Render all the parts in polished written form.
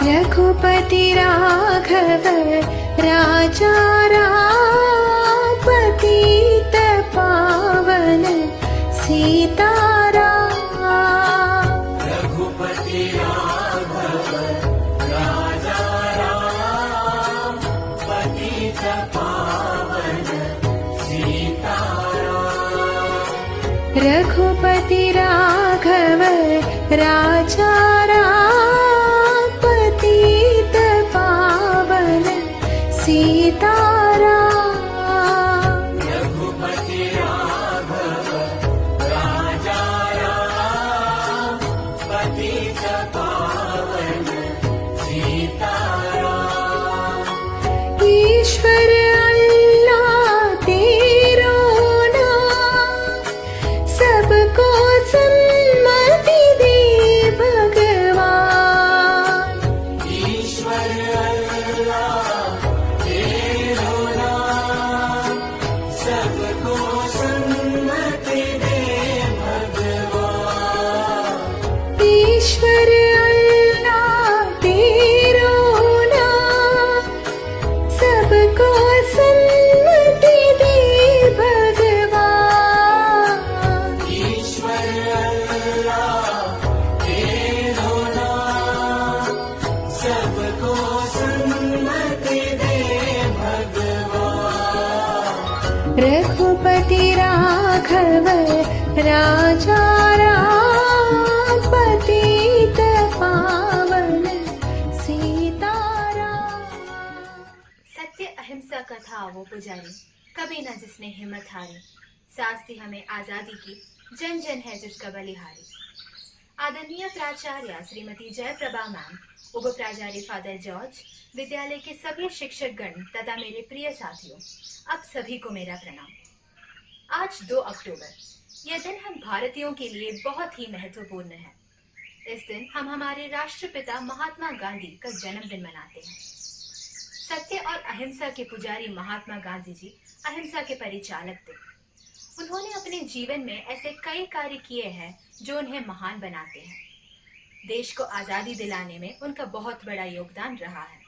रघुपति राघव राजा राम, पतित पावन सीताराम। रघुपति राघव राजा राम, पतित पावन सीताराम। रघुपति राघव राजा राम, पतित पावन सीताराम। रघुपति राघव राजा राम, पतित पावन सीताराम। ईश्वर अल्लाह तेरो नाम, सबको सन्मति दे भगवान। ईश्वर अल्लाह तेरो नाम, सबको सन्मति दे भगवान। ईश्वर अल्लाह तेरो नाम, सबको सन्मति दे भगवान। ईश्वर अल्लाह तेरो नाम, सबको सन्मति दे भगवान। रघुपति राघव राजा राम, पतित पावन सीताराम। सत्य अहिंसा का था वो पुजारी, कभी न जिसने हिम्मत हारी। सांस दी हमें आजादी की, जन जन है जिसका बलिहारी। आदरणीय प्राचार्य श्रीमती जयप्रभा मैम, उप प्राचार्य फादर जॉर्ज, विद्यालय के सभी शिक्षक गण तथा मेरे प्रिय साथियों, आप सभी को मेरा प्रणाम। आज 2 अक्टूबर, यह दिन हम भारतीयों के लिए बहुत ही महत्वपूर्ण है। इस दिन हम हमारे राष्ट्रपिता महात्मा गांधी का जन्मदिन मनाते हैं। सत्य और अहिंसा के पुजारी महात्मा गांधी जी अहिंसा के परिचालक थे। उन्होंने अपने जीवन में ऐसे कई कार्य किए हैं जो उन्हें महान बनाते हैं। देश को आजादी दिलाने में उनका बहुत बड़ा योगदान रहा है।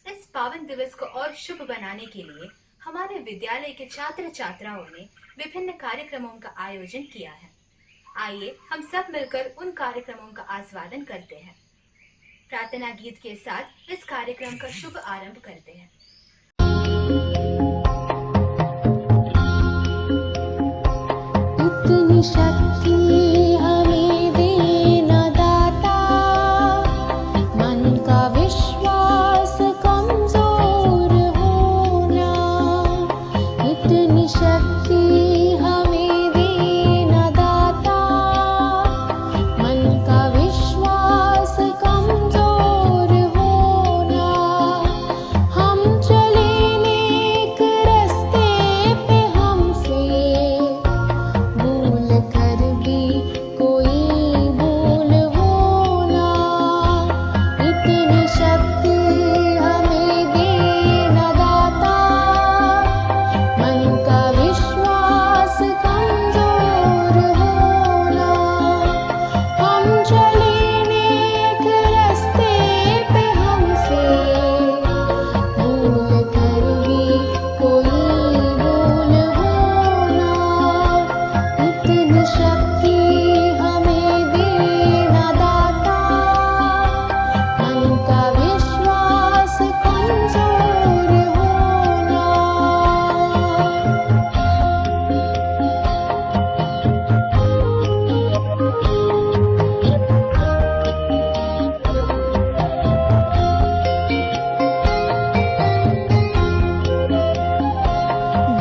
इस पावन दिवस को और शुभ बनाने के लिए हमारे विद्यालय के छात्र छात्राओं ने विभिन्न कार्यक्रमों का आयोजन किया है। आइए हम सब मिलकर उन कार्यक्रमों का आस्वादन करते हैं। प्रार्थना गीत के साथ इस कार्यक्रम का शुभ आरंभ करते हैं। इतनी शक्ति हमें देना दाता, मन का विश्वास कमजोर होना। इतनी शक्ति हमें देना दाता, मन का विश्वास कमजोर होना। हम चले नेक रास्ते पे हमसे भूल कर भी कोई भूल होना। इतनी शक्ति हमें देना दाता, मन का विश्वास कमजोर होना। हम चले नेक रास्ते पे हमसे भूल कर भी कोई भूल होना। इतनी शक्ति हमें देना दाता, मन का विश्वास कमजोर होना।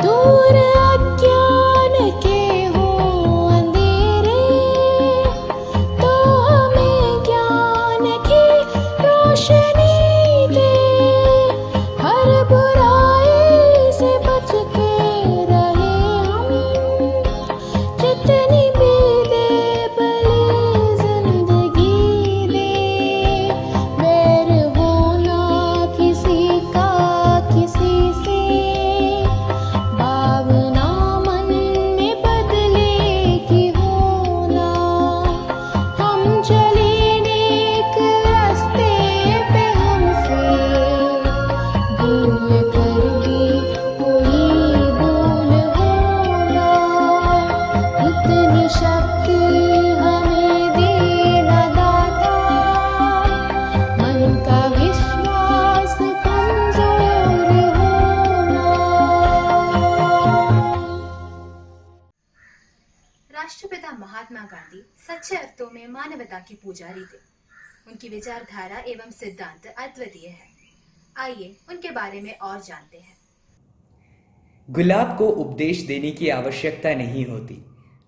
दूर अज्ञान के हो अंधेरे, तो हमें ज्ञान की रोशनी दे। हर बुराई से बच के रहे हम, जितनी भी दे बलि सच्चे अर्थों में मानवता की पुजारी थे। उनकी विचारधारा एवं सिद्धांत अद्वितीय है। आइए उनके बारे में और जानते हैं। गुलाब को उपदेश देने की आवश्यकता नहीं होती,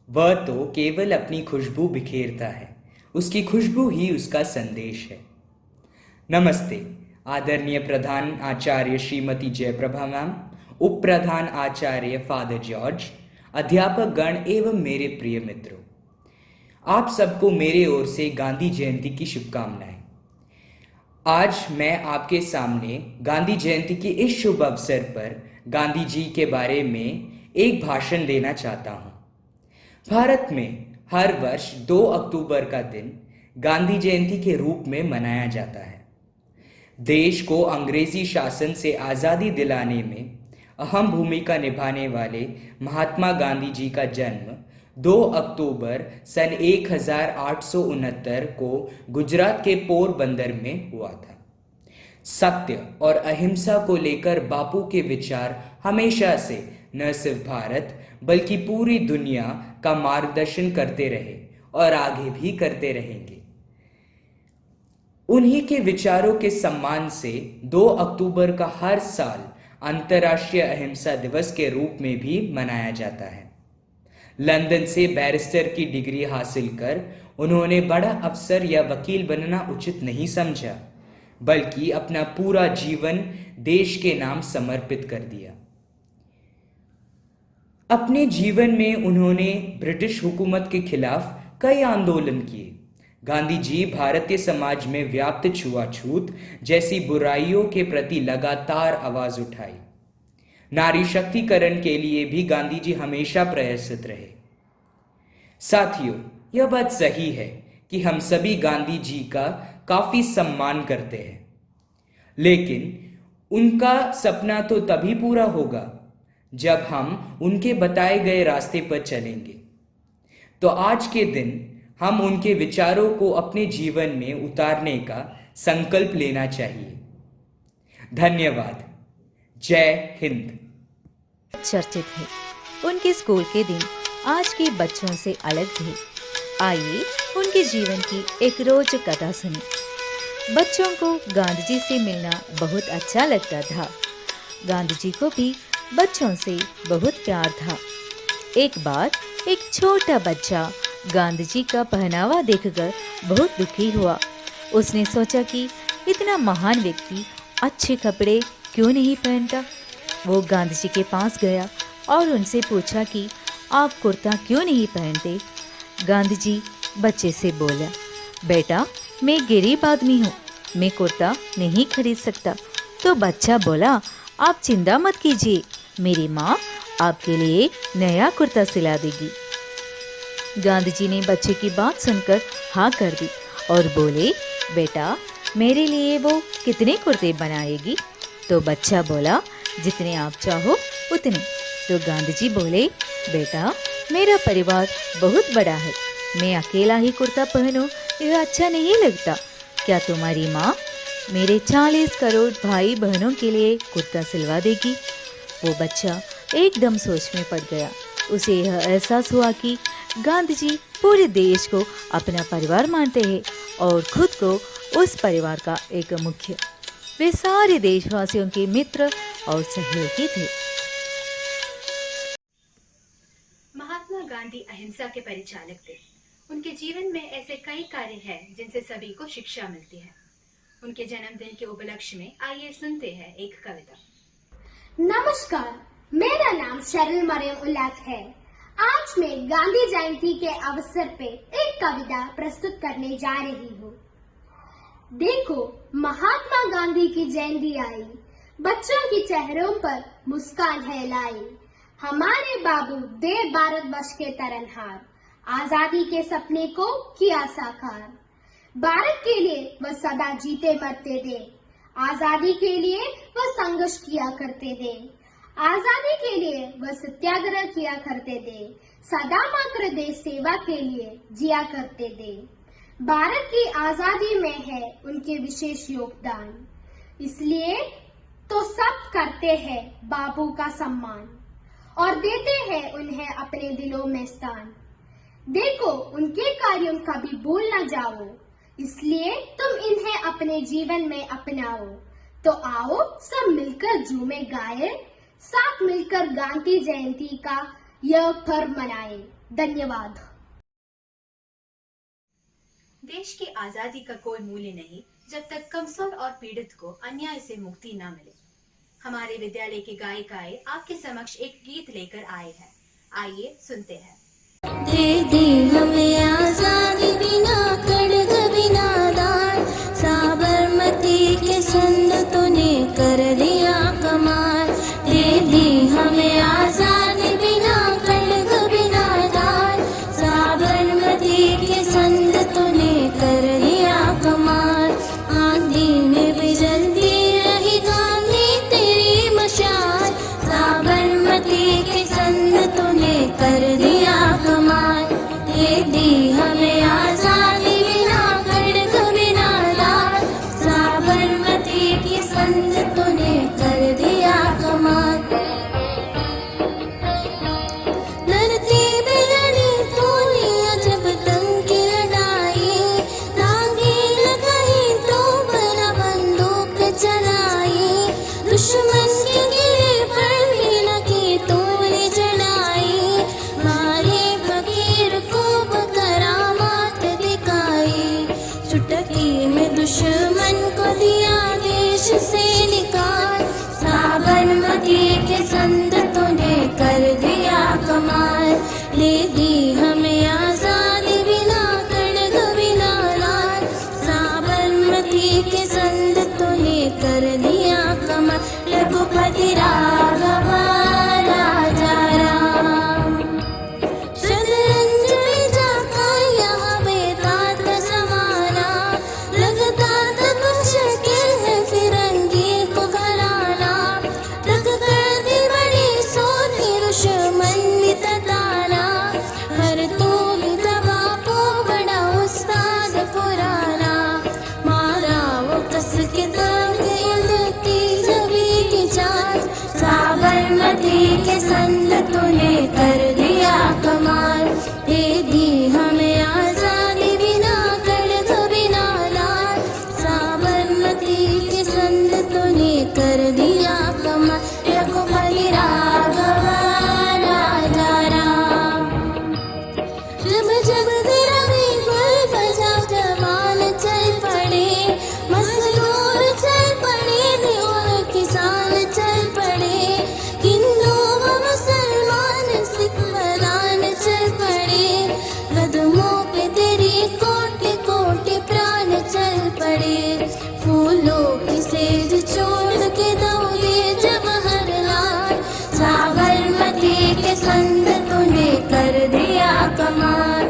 वह तो केवल अपनी खुशबू बिखेरता है। उसकी खुशबू ही उसका संदेश है। नमस्ते आदरणीय प्रधान आचार्य श्रीमती जयप्रभा मैम, उप प्रधान आचार्य फादर जॉर्ज, अध्यापक गण एवं मेरे प्रिय मित्रों, आप सबको मेरे ओर से गांधी जयंती की शुभकामनाएं। आज मैं आपके सामने गांधी जयंती के इस शुभ अवसर पर गांधी जी के बारे में एक भाषण देना चाहता हूं। भारत में हर वर्ष 2 अक्टूबर का दिन गांधी जयंती के रूप में मनाया जाता है। देश को अंग्रेजी शासन से आज़ादी दिलाने में अहम भूमिका निभाने वाले महात्मा गांधी जी का जन्म 2 अक्टूबर सन 1869 को गुजरात के पोरबंदर में हुआ था। सत्य और अहिंसा को लेकर बापू के विचार हमेशा से न सिर्फ भारत बल्कि पूरी दुनिया का मार्गदर्शन करते रहे और आगे भी करते रहेंगे। उन्हीं के विचारों के सम्मान से 2 अक्टूबर का हर साल अंतर्राष्ट्रीय अहिंसा दिवस के रूप में भी मनाया जाता है। लंदन से बैरिस्टर की डिग्री हासिल कर उन्होंने बड़ा अफसर या वकील बनना उचित नहीं समझा, बल्कि अपना पूरा जीवन देश के नाम समर्पित कर दिया। अपने जीवन में उन्होंने ब्रिटिश हुकूमत के खिलाफ कई आंदोलन किए। गांधी जी भारतीय समाज में व्याप्त छुआछूत जैसी बुराइयों के प्रति लगातार आवाज उठाई। नारी शक्तिकरण के लिए भी गांधी जी हमेशा प्रयासरत रहे। साथियों, यह बात सही है कि हम सभी गांधी जी का काफी सम्मान करते हैं, लेकिन उनका सपना तो तभी पूरा होगा जब हम उनके बताए गए रास्ते पर चलेंगे। तो आज के दिन हम उनके विचारों को अपने जीवन में उतारने का संकल्प लेना चाहिए। धन्यवाद। जय हिंद। चर्चित है। उनके स्कूल के दिन आज के बच्चों से अलग थे। आइए उनके जीवन की एक रोचक कथा सुनी। बच्चों को गांधी जी से मिलना बहुत अच्छा लगता था। गांधी जी को भी बच्चों से बहुत प्यार था। एक बार एक छोटा बच्चा गांधी जी का पहनावा देखकर बहुत दुखी हुआ। उसने सोचा कि इतना महान व्यक्ति अच्छे कपड़े क्यों नहीं पहनता। वो गांधी जी के पास गया और उनसे पूछा कि आप कुर्ता क्यों नहीं पहनते। गांधी जी बच्चे से बोला, बेटा मैं गरीब आदमी हूँ, मैं कुर्ता नहीं खरीद सकता। तो बच्चा बोला, आप चिंता मत कीजिए, मेरी माँ आपके लिए नया कुर्ता सिला देगी। गांधी जी ने बच्चे की बात सुनकर हाँ कर दी और बोले, बेटा मेरे लिए वो कितने कुर्ते बनाएगी। तो बच्चा बोला, जितने आप चाहो उतने। तो गांधी जी बोले, बेटा मेरा परिवार बहुत बड़ा है, मैं अकेला ही कुर्ता पहनूं यह अच्छा नहीं लगता। क्या तुम्हारी माँ मेरे 40 करोड़ भाई बहनों के लिए कुर्ता सिलवा देगी। वो बच्चा एकदम सोच में पड़ गया। उसे यह एहसास हुआ कि गांधी जी पूरे देश को अपना परिवार मानते हैं और खुद को उस परिवार का एक मुख्य। वे सारे देशवासियों के मित्र और सहयोगी थे। महात्मा गांधी अहिंसा के परिचालक थे। उनके जीवन में ऐसे कई कार्य हैं जिनसे सभी को शिक्षा मिलती है। उनके जन्मदिन के उपलक्ष्य में आइए सुनते हैं एक कविता। नमस्कार, मेरा नाम शरल मरियम उल्लास है। आज मैं गांधी जयंती के अवसर पे एक कविता प्रस्तुत करने जा रही हूँ। देखो महात्मा गांधी की जयंती आई, बच्चों के चेहरों पर मुस्कान है लाई। हमारे बाबू दे भारतवर्ष के तरनहार, आजादी के सपने को किया साकार। भारत के लिए वह सदा जीते मरते थे, आजादी के लिए वह संघर्ष किया करते थे। आजादी के लिए वह सत्याग्रह किया करते थे, सदा मात्र देश सेवा के लिए जिया करते थे। भारत की आजादी में है उनके विशेष योगदान, इसलिए तो सब करते हैं बापू का सम्मान और देते हैं उन्हें अपने दिलों में स्थान। देखो उनके कार्यों का भी भूल न जाओ, इसलिए तुम इन्हें अपने जीवन में अपनाओ। तो आओ सब मिलकर झूमे गाए, साथ मिलकर गांधी जयंती का यह पर्व मनाए। धन्यवाद। देश की आजादी का कोई मूल्य नहीं जब तक कमजोर और पीड़ित को अन्याय से मुक्ति न मिले। हमारे विद्यालय के गायिकाएं आपके समक्ष एक गीत लेकर आए हैं। आइए सुनते हैं। दे दी हमें आजादी बिना खड्ग बिना दान, साबरमती के संग तूने कर दिया कमाल। दे दी हमें आजादी बिना खड्ग बिना दान, साबरमती के संग तूने कर दिया कमाल। आंधी में भी जलती रही गांधी तेरी मशाल, साबरमती के संग तूने कर दिया कमाल। दे दी हमें आजादी बिना खड्ग बिना लाल, साबरमती के संग तूने कर दिया कमाल। धरती पे लड़ी तूने अजब दंग की लड़ाई, दागी लगाई तो बना बंदूक चलाई। दुश्मन के गिले पर भी न की तूने चढ़ाई, मारे फकीर को करामात दिखाई। चुटकी में दुश्मन को दिया देश से निकाल, साबरमती के संग तूने कर दिया कमाल। ले दी हमें आजादी बिना खड्ग बिना लाल, साबरमती के संग तूने कर दिया कमाल। रघुपति राघव राजा राम, शतरंजन जाका यहाँ बेतात समाना, लगता था मुश्किल है फिरंगी को घराना। रख कर दी बड़ी सोनी दुश्मन ने तताना, हर तू भी दबा को बड़ा उस्ताद पुराना। मारा वो कस के दम उड़ती सभी की जान, साबरमती के संग तूने कर दिया कमाल। दे दी हमें आजादी बिना खड्ग बिना लाल, साबरमती के संग तूने कर दिया कमाल। रघुपति राघव राजा राम, जब जब तेरा भी गुल बजा जवान चल पड़े, मजदूर चल पड़े और किसान चल पड़े। हिंदू व मुसलमान सिख फलान चल पड़े, कदमों पे तेरी कोटि कोटि प्राण चल पड़े। फूलों की सेज छोड़ के दौड़े जवाहरलाल, साबरमती के संग तूने कर दिया कमाल।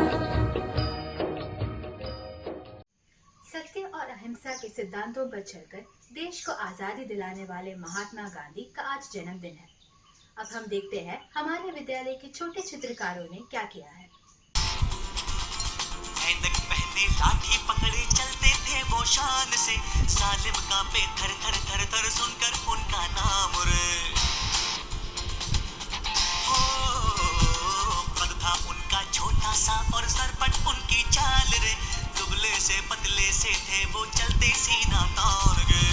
सत्य और अहिंसा के सिद्धांतों पर चलकर देश को आजादी दिलाने वाले महात्मा गांधी का आज जन्मदिन है। अब हम देखते हैं हमारे विद्यालय के छोटे चित्रकारों ने क्या किया है। ऐनक पहने लाठी पकड़े चलते थे वो शान से, सालिम कांपे थर थर थर थर सुनकर उनका नाम रे। हो कद था उनका छोटा सा और सरपट उनकी चाल रे, दुबले से पतले से थे वो चलते सीना तान गे।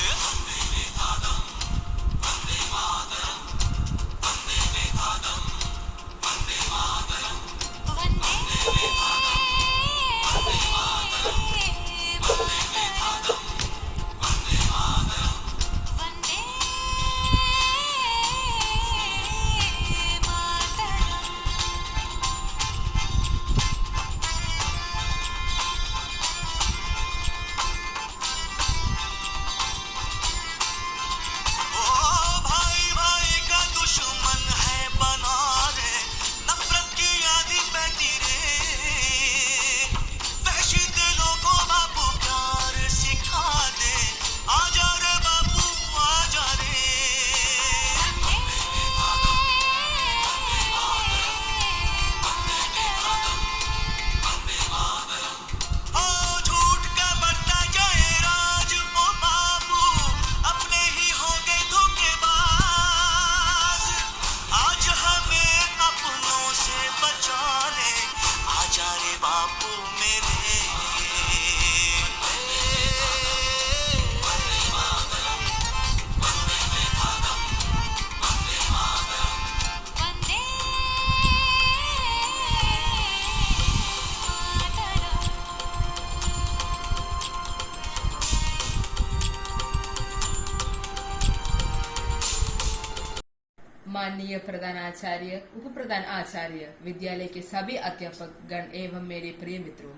माननीय प्रधानाचार्य, उप प्रधान आचार्य, विद्यालय के सभी अध्यापक गण एवं मेरे प्रिय मित्रों,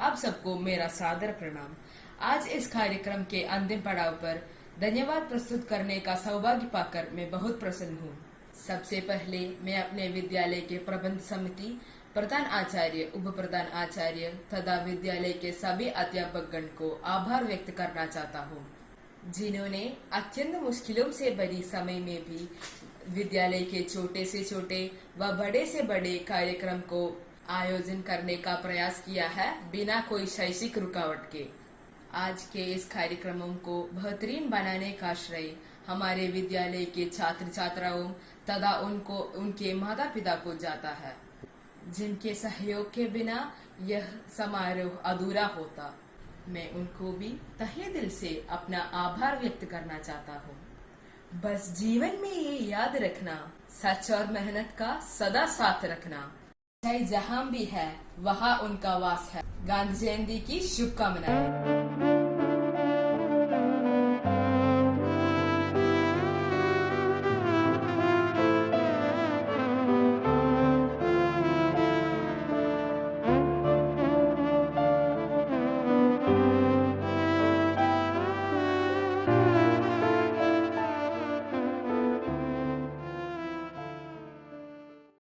आप सबको मेरा सादर प्रणाम। आज इस कार्यक्रम के अंतिम पड़ाव पर धन्यवाद प्रस्तुत करने का सौभाग्य पाकर मैं बहुत प्रसन्न हूँ। सबसे पहले मैं अपने विद्यालय के प्रबंध समिति, प्रधान आचार्य, उप प्रधान आचार्य तथा विद्यालय के सभी अध्यापक गण को आभार व्यक्त करना चाहता हूँ, जिन्होंने अत्यंत मुश्किलों से भरी समय में भी विद्यालय के छोटे से छोटे व बड़े से बड़े कार्यक्रम को आयोजन करने का प्रयास किया है बिना कोई शैक्षिक रुकावट के। आज के इस कार्यक्रमों को बेहतरीन बनाने का श्रेय हमारे विद्यालय के छात्र छात्राओं तथा उनके माता पिता को जाता है, जिनके सहयोग के बिना यह समारोह अधूरा होता। मैं उनको भी तहे दिल से अपना आभार व्यक्त करना चाहता हूँ। बस जीवन में ये याद रखना, सच और मेहनत का सदा साथ रखना। चाहे जहाँ भी है वहाँ उनका वास है। गांधी जयंती की शुभकामनाएं।